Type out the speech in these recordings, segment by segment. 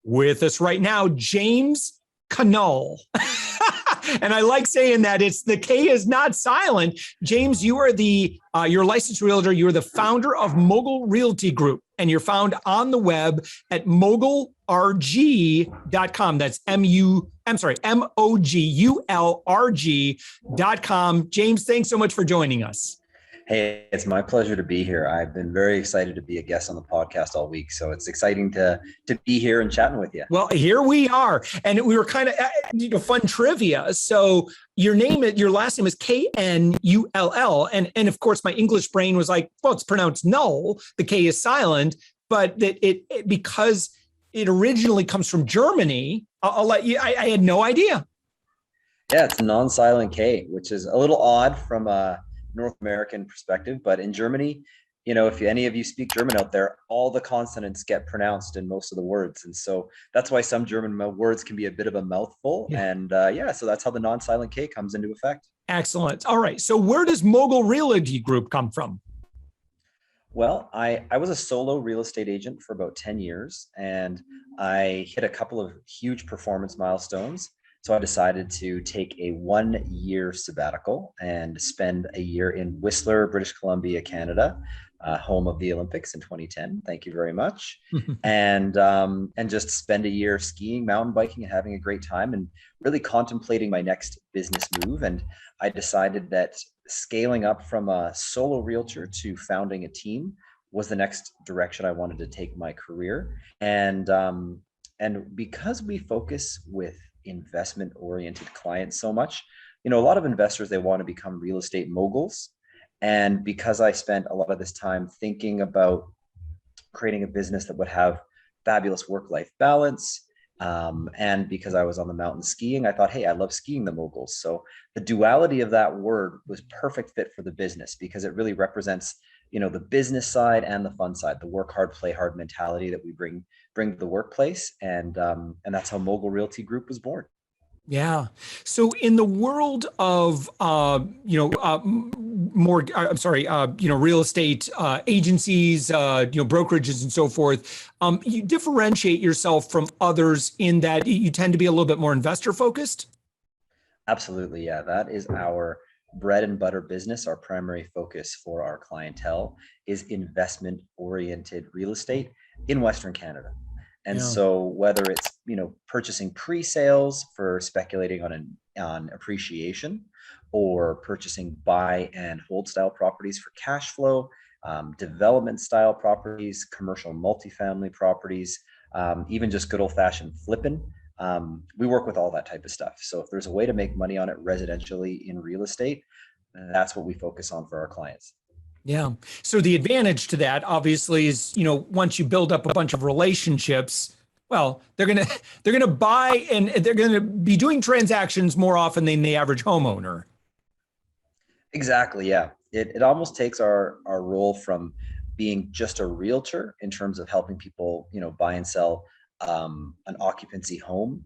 With us right now, James Knull. And I like saying that the K is not silent. James, you are you're a licensed realtor. You're the founder of Mogul Realty Group, and you're found on the web at mogulrg.com. That's MOGULRG.com. James, thanks so much for joining us. Hey, it's my pleasure to be here. I've been very excited to be a guest on the podcast all week. So it's exciting to be here and chatting with you. Well, here we are. And we were kind of, fun trivia. So your last name is Knull. And of course, my English brain was like, well, it's pronounced Null. The K is silent, but because it originally comes from Germany, I'll let you, I had no idea. Yeah, it's a non-silent K, which is a little odd from a North American perspective, but in Germany, if any of you speak German out there, all the consonants get pronounced in most of the words, and so that's why some German words can be a bit of a mouthful. Yeah. And so that's how the non-silent K comes into effect. Excellent. All right, so where does Mogul Realty Group come from? Well, I was a solo real estate agent for about 10 years, and I hit a couple of huge performance milestones. So I decided to take a 1-year sabbatical and spend a year in Whistler, British Columbia, Canada, home of the Olympics in 2010. Thank you very much. And just spend a year skiing, mountain biking, and having a great time, and really contemplating my next business move. And I decided that scaling up from a solo realtor to founding a team was the next direction I wanted to take my career. And because we focus with investment-oriented clients so much, a lot of investors, they want to become real estate moguls. And because I spent a lot of this time thinking about creating a business that would have fabulous work-life balance, and because I was on the mountain skiing, I thought, hey, I love skiing the moguls. So the duality of that word was perfect fit for the business, because it really represents the business side and the fun side, the work hard, play hard mentality that we bring to the workplace. And that's how Mogul Realty Group was born. Yeah. So in the world of, real estate agencies, brokerages and so forth, you differentiate yourself from others in that you tend to be a little bit more investor focused? Absolutely. Yeah. That is our bread and butter business. Our primary focus for our clientele is investment oriented real estate in Western Canada. And so whether it's, purchasing pre-sales for speculating on appreciation, or purchasing buy and hold style properties for cash flow, development style properties, commercial multifamily properties, even just good old fashioned flipping. We work with all that type of stuff. So if there's a way to make money on it residentially in real estate, that's what we focus on for our clients. Yeah. So the advantage to that obviously is, once you build up a bunch of relationships, well, they're going to buy, and they're going to be doing transactions more often than the average homeowner. Exactly. Yeah. It almost takes our role from being just a realtor in terms of helping people, buy and sell an occupancy home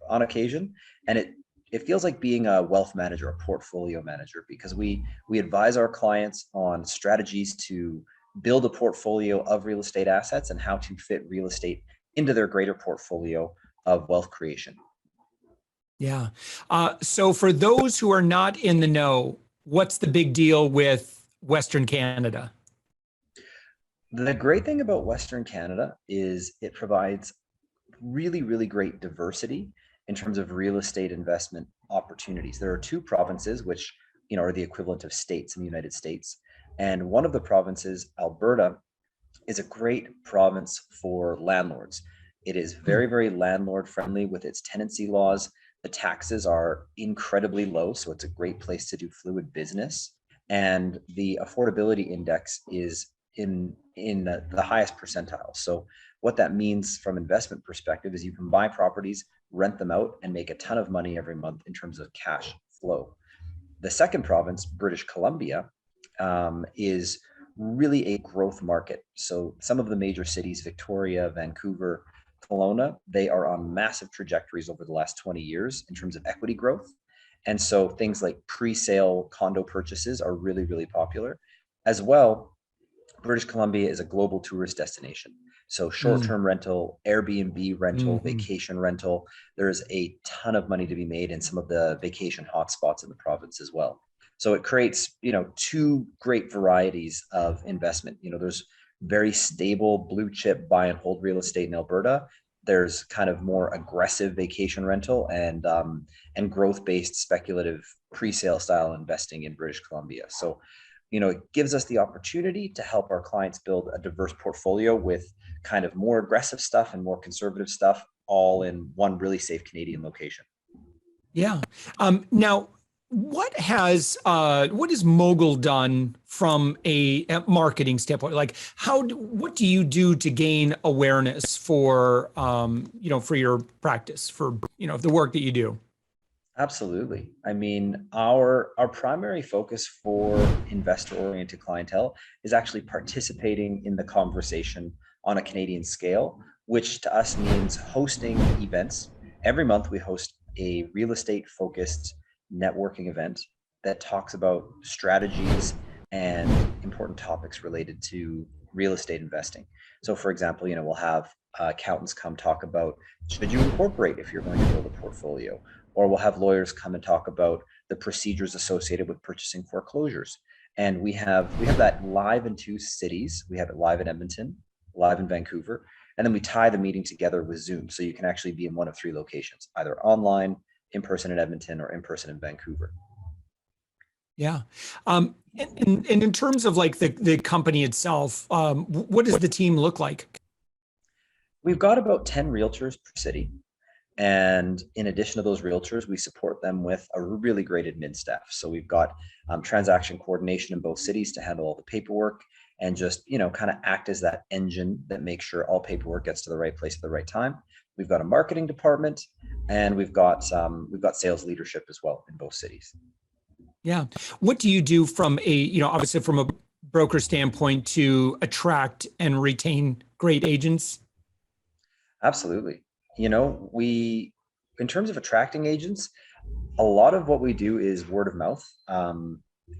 on occasion. And it feels like being a wealth manager, a portfolio manager, because we advise our clients on strategies to build a portfolio of real estate assets and how to fit real estate into their greater portfolio of wealth creation. Yeah. So for those who are not in the know, what's the big deal with Western Canada? The great thing about Western Canada is it provides really, really great diversity in terms of real estate investment opportunities. There are 2 provinces which, are the equivalent of states in the United States. And one of the provinces, Alberta, is a great province for landlords. It is very, very landlord friendly with its tenancy laws. The taxes are incredibly low, so it's a great place to do fluid business. And the affordability index is in the highest percentile. So what that means from investment perspective is you can buy properties, rent them out, and make a ton of money every month in terms of cash flow. The second province, British Columbia, is really a growth market. So some of the major cities, Victoria, Vancouver, Kelowna, they are on massive trajectories over the last 20 years in terms of equity growth. And so things like pre-sale condo purchases are really, really popular. As well, British Columbia is a global tourist destination. So Mm, short-term rental, Airbnb rental, mhm. vacation rental. There's a ton of money to be made in some of the vacation hotspots in the province as well. So it creates, two great varieties of investment. There's very stable blue chip buy and hold real estate in Alberta. There's kind of more aggressive vacation rental and growth based speculative pre-sale style investing in British Columbia. So, it gives us the opportunity to help our clients build a diverse portfolio with kind of more aggressive stuff and more conservative stuff, all in one really safe Canadian location. Yeah. Now, what has Mogul done from a marketing standpoint? Like, what do you do to gain awareness for for your practice, for the work that you do? Absolutely. I mean, our primary focus for investor-oriented clientele is actually participating in the conversation on a Canadian scale, which to us means hosting events. Every month we host a real estate focused networking event that talks about strategies and important topics related to real estate investing. So for example, we'll have accountants come talk about, should you incorporate if you're going to build a portfolio? Or we'll have lawyers come and talk about the procedures associated with purchasing foreclosures. And we have that live in two cities. We have it live in Edmonton, live in Vancouver, and then we tie the meeting together with Zoom, so you can actually be in one of three locations, either online, in person in Edmonton, or in person in Vancouver. Yeah. And in terms of like the company itself, what does the team look like? We've got about 10 realtors per city. And in addition to those realtors, we support them with a really great admin staff. So we've got transaction coordination in both cities to handle all the paperwork and just, kind of act as that engine that makes sure all paperwork gets to the right place at the right time. We've got a marketing department, and we've got sales leadership as well in both cities. Yeah. What do you do from obviously from a broker standpoint to attract and retain great agents? Absolutely. We, in terms of attracting agents, a lot of what we do is word of mouth.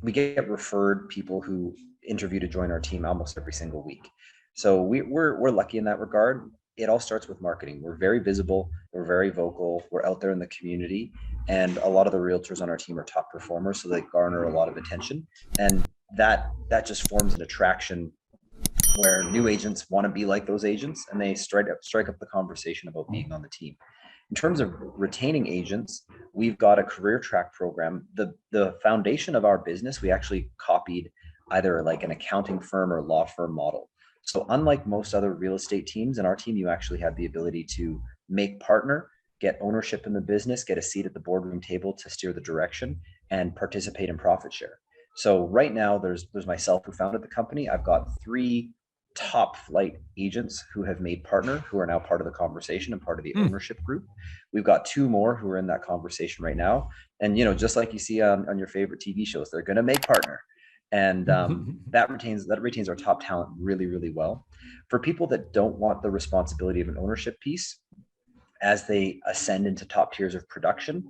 We get referred people who interview to join our team almost every single week. So we're lucky in that regard. It all starts with marketing. We're very visible. We're very vocal. We're out there in the community, and a lot of the realtors on our team are top performers, so they garner a lot of attention, and that just forms an attraction where new agents want to be like those agents, and they strike up the conversation about being on the team. In terms of retaining agents, we've got a career track program. The foundation of our business, we actually copied either like an accounting firm or law firm model. So unlike most other real estate teams, in our team, you actually have the ability to make partner, get ownership in the business, get a seat at the boardroom table to steer the direction, and participate in profit share. So right now, there's myself who founded the company. I've got three top flight agents who have made partner, who are now part of the conversation and part of the Hmm. ownership group. We've got two more who are in that conversation right now. And, just like you see on your favorite TV shows, they're going to make partner. And that retains our top talent really, really well. For people that don't want the responsibility of an ownership piece, as they ascend into top tiers of production,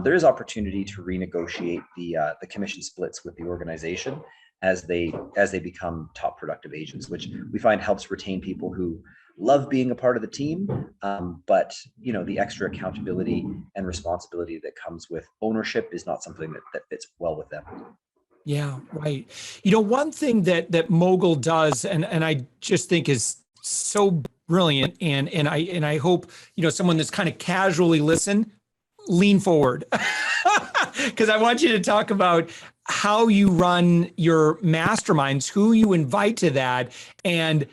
there is opportunity to renegotiate the commission splits with the organization as they become top productive agents, which we find helps retain people who love being a part of the team, but the extra accountability and responsibility that comes with ownership is not something that fits well with them. Yeah, right. One thing that Mogul does, and I just think is so brilliant, and I hope someone that's kind of casually lean forward, because I want you to talk about how you run your masterminds, who you invite to that, and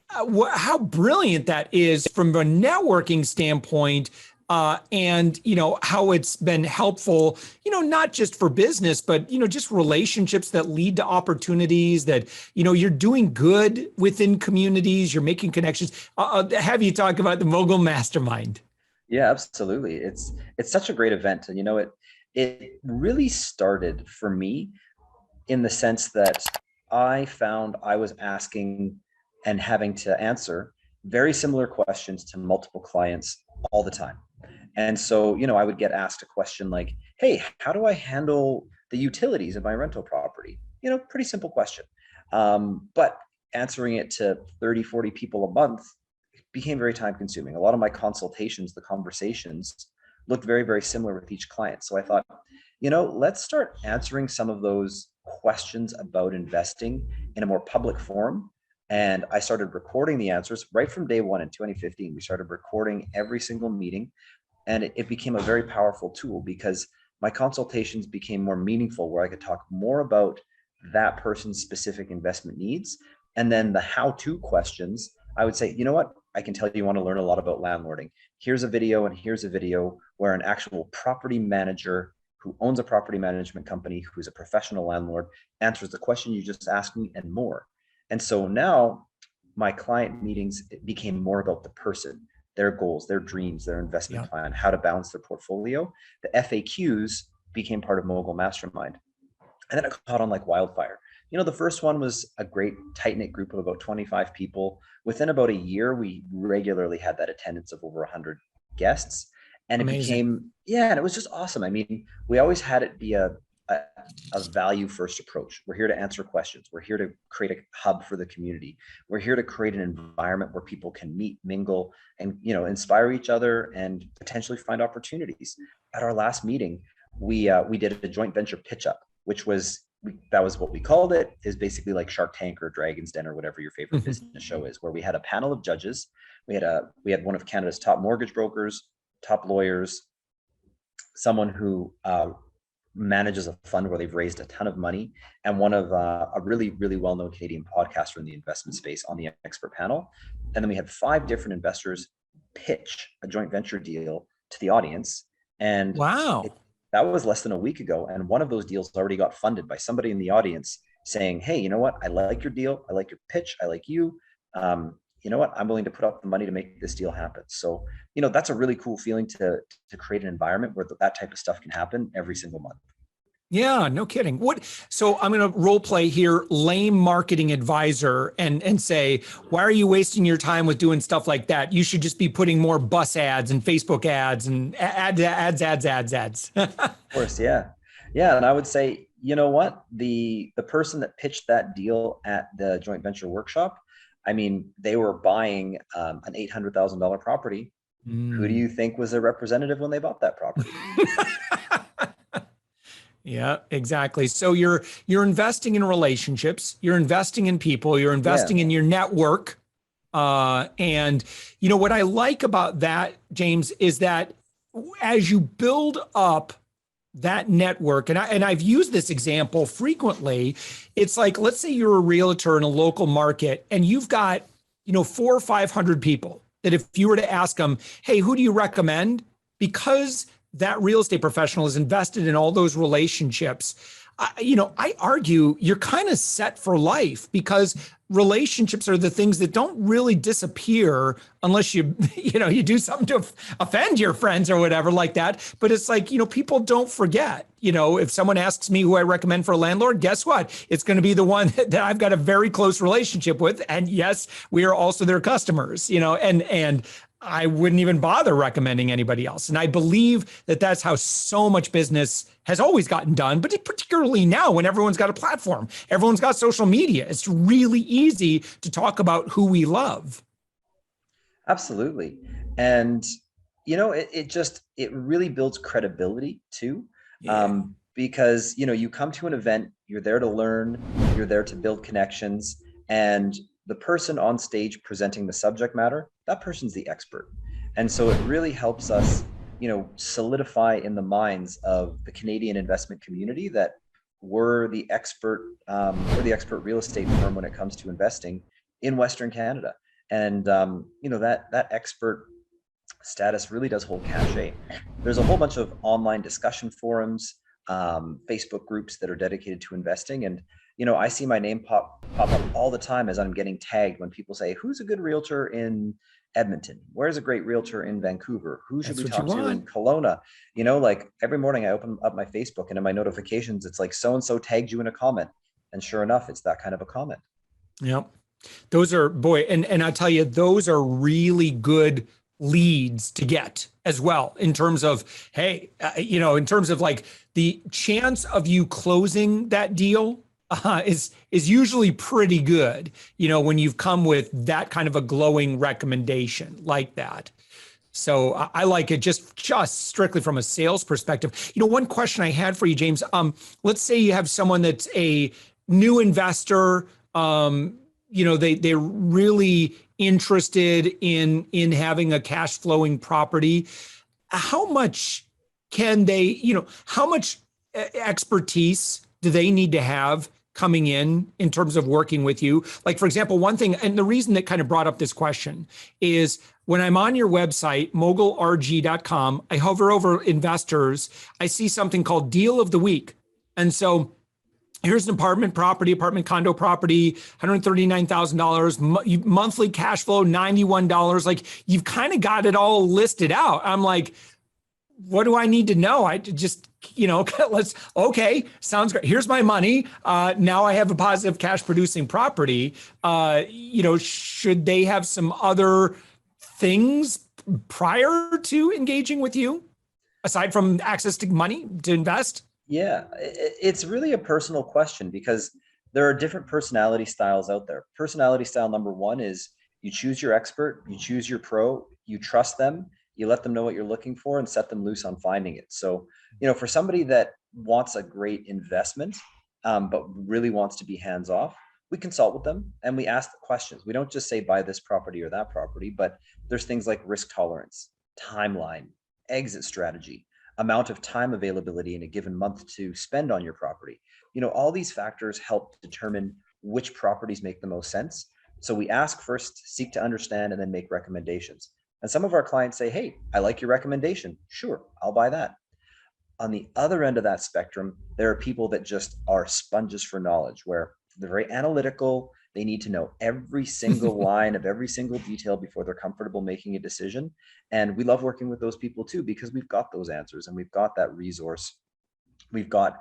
how brilliant that is from a networking standpoint, and how it's been helpful, not just for business, but just relationships that lead to opportunities, that you're doing good within communities, you're making connections. Have you talk about the Mogul Mastermind? Yeah, absolutely. It's such a great event, and it really started for me in the sense that I found I was asking and having to answer very similar questions to multiple clients all the time. And so, I would get asked a question like, hey, how do I handle the utilities of my rental property? Pretty simple question. But answering it to 30, 40 people a month became very time consuming. A lot of my consultations, the conversations looked very, very similar with each client. So I thought, let's start answering some of those questions about investing in a more public forum. And I started recording the answers right from day one in 2015. We started recording every single meeting, and it became a very powerful tool because my consultations became more meaningful, where I could talk more about that person's specific investment needs. And then the how-to questions, I would say, you know what? I can tell you want to learn a lot about landlording. Here's a video and here's a video where an actual property manager who owns a property management company, who's a professional landlord, answers the question you just asked me and more. And so now my client meetings became more about the person, their goals, their dreams, their investment plan, how to balance their portfolio. The FAQs became part of Mogul Mastermind. And then it caught on like wildfire. The first one was a great tight-knit group of about 25 people. Within about a year, we regularly had that attendance of over 100 guests. And it became, and it was just awesome. I mean, we always had it be a value-first approach. We're here to answer questions. We're here to create a hub for the community. We're here to create an environment where people can meet, mingle, and inspire each other and potentially find opportunities. At our last meeting, we did a joint venture pitch up, which was that was what we called it, is basically like Shark Tank or Dragon's Den or whatever your favorite business show is, where we had a panel of judges. We had one of Canada's top mortgage brokers, top lawyers, someone who manages a fund where they've raised a ton of money, and one of a really, really well-known Canadian podcaster in the investment space on the expert panel. And then we had 5 different investors pitch a joint venture deal to the audience. And wow. That was less than a week ago. And one of those deals already got funded by somebody in the audience saying, hey, you know what? I like your deal. I like your pitch. I like you. You know what? I'm willing to put up the money to make this deal happen. So, that's a really cool feeling to create an environment where that type of stuff can happen every single month. Yeah, no kidding. So I'm going to role play here, lame marketing advisor, and say, why are you wasting your time with doing stuff like that? You should just be putting more bus ads and Facebook ads and ads. Of course. Yeah. Yeah. And I would say, you know what? The person that pitched that deal at the joint venture workshop, I mean, they were buying an $800,000 property. Who do you think was their representative when they bought that property? Yeah, exactly. So you're investing in relationships, you're investing in people, you're investing in your network. And what I like about that, James, is that as you build up that network, and I've used this example frequently, it's like, let's say you're a realtor in a local market and you've got, 400 or 500 people that if you were to ask them, hey, who do you recommend? Because that real estate professional is invested in all those relationships. I argue you're kind of set for life, because relationships are the things that don't really disappear unless you do something to offend your friends or whatever like that. But it's like, people don't forget. If someone asks me who I recommend for a landlord, guess what? It's going to be the one that I've got a very close relationship with. And yes, we are also their customers, and I wouldn't even bother recommending anybody else. And I believe that that's how so much business has always gotten done, but particularly now when everyone's got a platform, everyone's got social media. It's really easy to talk about who we love. Absolutely. And, it really builds credibility too. Yeah. Because, you come to an event, you're there to learn, you're there to build connections, and the person on stage presenting the subject matter, that person's the expert. And so it really helps us, solidify in the minds of the Canadian investment community that we're the expert real estate firm when it comes to investing in Western Canada. And, that expert status really does hold cachet. There's a whole bunch of online discussion forums, Facebook groups that are dedicated to investing. And, I see my name pop up all the time as I'm getting tagged when people say, who's a good realtor in Edmonton? Where's a great realtor in Vancouver? Who should we talk to in Kelowna? Like every morning I open up my Facebook and in my notifications, it's like, so-and-so tagged you in a comment. And sure enough, it's that kind of a comment. Yep. Those are, and I tell you, those are really good leads to get as well, in terms of, hey, in terms of like the chance of you closing that deal is usually pretty good, when you've come with that kind of a glowing recommendation like that. So I like it just strictly from a sales perspective. One question I had for you, James. Let's say you have someone that's a new investor. They're really interested in having a cash flowing property. How much how much expertise do they need to have coming in terms of working with you? Like, for example, one thing, and the reason that kind of brought up this question is when I'm on your website, mogulrg.com, I hover over investors, I see something called Deal of the Week. And so here's an apartment condo property, $139,000, monthly cash flow, $91. Like, you've kind of got it all listed out. I'm like, what do I need to know? I just, okay, sounds great. Here's my money. Now I have a positive cash producing property. Should they have some other things prior to engaging with you aside from access to money to invest? Yeah, it's really a personal question because there are different personality styles out there. Personality style number one is you choose your expert, you choose your pro, you trust them, you let them know what you're looking for and set them loose on finding it. So, for somebody that wants a great investment, but really wants to be hands off, we consult with them and we ask the questions. We don't just say buy this property or that property, but there's things like risk tolerance, timeline, exit strategy, amount of time availability in a given month to spend on your property. All these factors help determine which properties make the most sense. So we ask first, seek to understand, and then make recommendations. And some of our clients say, hey, I like your recommendation. Sure, I'll buy that. On the other end of that spectrum, there are people that just are sponges for knowledge, where they're very analytical. They need to know every single line of every single detail before they're comfortable making a decision. And we love working with those people too, because we've got those answers and we've got that resource. We've got,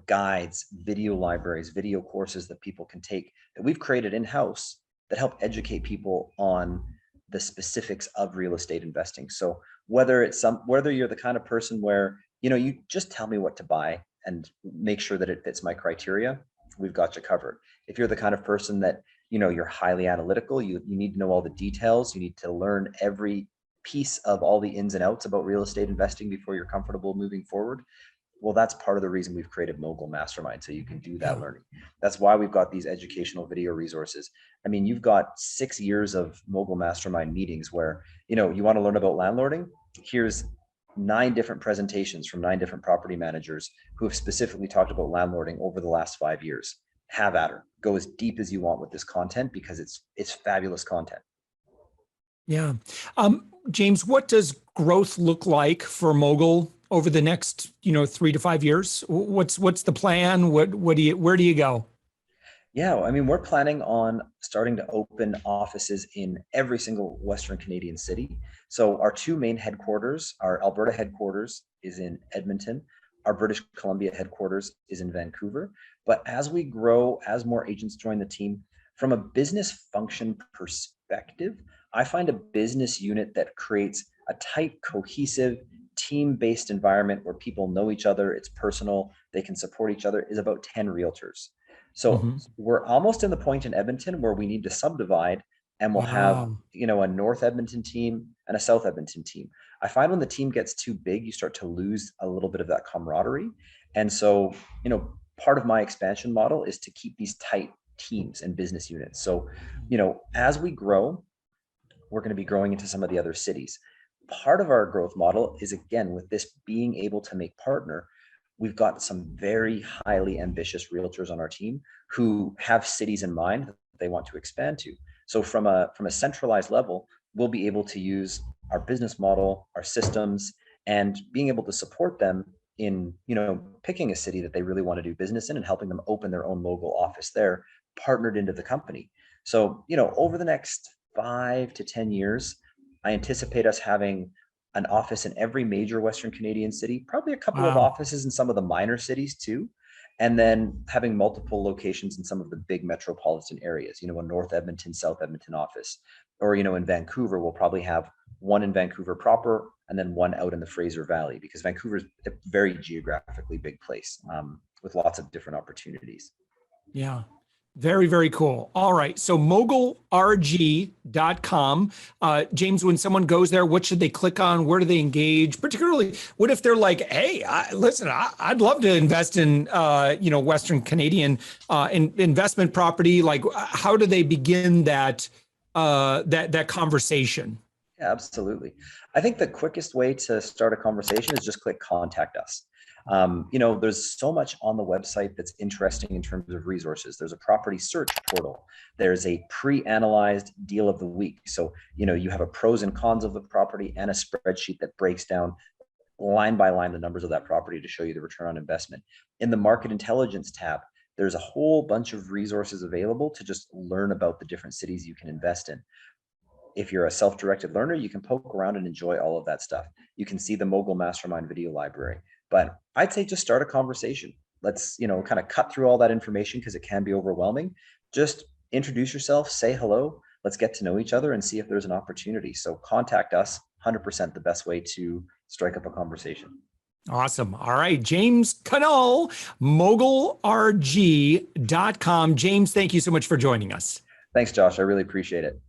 guides, video libraries, video courses that people can take that we've created in-house that help educate people on the specifics of real estate investing. So whether you're the kind of person where, you just tell me what to buy and make sure that it fits my criteria, we've got you covered. If you're the kind of person that, you're highly analytical, you need to know all the details, you need to learn every piece of all the ins and outs about real estate investing before you're comfortable moving forward. Well, that's part of the reason we've created Mogul Mastermind, so you can do that learning. That's why we've got these educational video resources. I mean, you've got 6 years of Mogul Mastermind meetings where, you want to learn about landlording. Here's 9 different presentations from 9 different property managers who have specifically talked about landlording over the last 5 years. Have at her. Go as deep as you want with this content because it's fabulous content. Yeah. James, what does growth look like for Mogul over the next, 3 to 5 years? What's the plan? Where do you go? Yeah, I mean, we're planning on starting to open offices in every single Western Canadian city. So our 2 main headquarters, our Alberta headquarters is in Edmonton. Our British Columbia headquarters is in Vancouver. But as we grow, as more agents join the team, from a business function perspective, I find a business unit that creates a tight, cohesive, team-based environment where people know each other, it's personal, they can support each other, is about 10 realtors. So we're almost in the point in Edmonton where we need to subdivide and we'll have, a North Edmonton team and a South Edmonton team. I find when the team gets too big, you start to lose a little bit of that camaraderie. And so, part of my expansion model is to keep these tight teams and business units. So, as we grow, we're going to be growing into some of the other cities. Part of our growth model is, again, with this being able to make partner, we've got some very highly ambitious realtors on our team who have cities in mind that they want to expand to. So from a centralized level, we'll be able to use our business model, our systems, and being able to support them in, picking a city that they really want to do business in and helping them open their own Mogul office there, partnered into the company. So, over the next 5 to 10 years, I anticipate us having an office in every major Western Canadian city, probably a couple of offices in some of the minor cities too, and then having multiple locations in some of the big metropolitan areas, a North Edmonton, South Edmonton office, or, in Vancouver, we'll probably have one in Vancouver proper and then one out in the Fraser Valley, because Vancouver is a very geographically big place with lots of different opportunities. Yeah. Very, very cool. All right. So mogulrg.com. James, when someone goes there, what should they click on? Where do they engage? Particularly, what if they're like, hey, listen, I'd love to invest in, Western Canadian investment property. Like, how do they begin that conversation? Yeah, absolutely. I think the quickest way to start a conversation is just click contact us. There's so much on the website that's interesting in terms of resources. There's a property search portal. There's a pre-analyzed deal of the week. So, you have a pros and cons of the property and a spreadsheet that breaks down line by line the numbers of that property to show you the return on investment. In the market intelligence tab, there's a whole bunch of resources available to just learn about the different cities you can invest in. If you're a self-directed learner, you can poke around and enjoy all of that stuff. You can see the Mogul Mastermind video library. But I'd say just start a conversation. Let's, kind of cut through all that information because it can be overwhelming. Just introduce yourself, say hello. Let's get to know each other and see if there's an opportunity. So contact us, 100% the best way to strike up a conversation. Awesome. All right. James Knull, mogulrg.com. James, thank you so much for joining us. Thanks, Josh. I really appreciate it.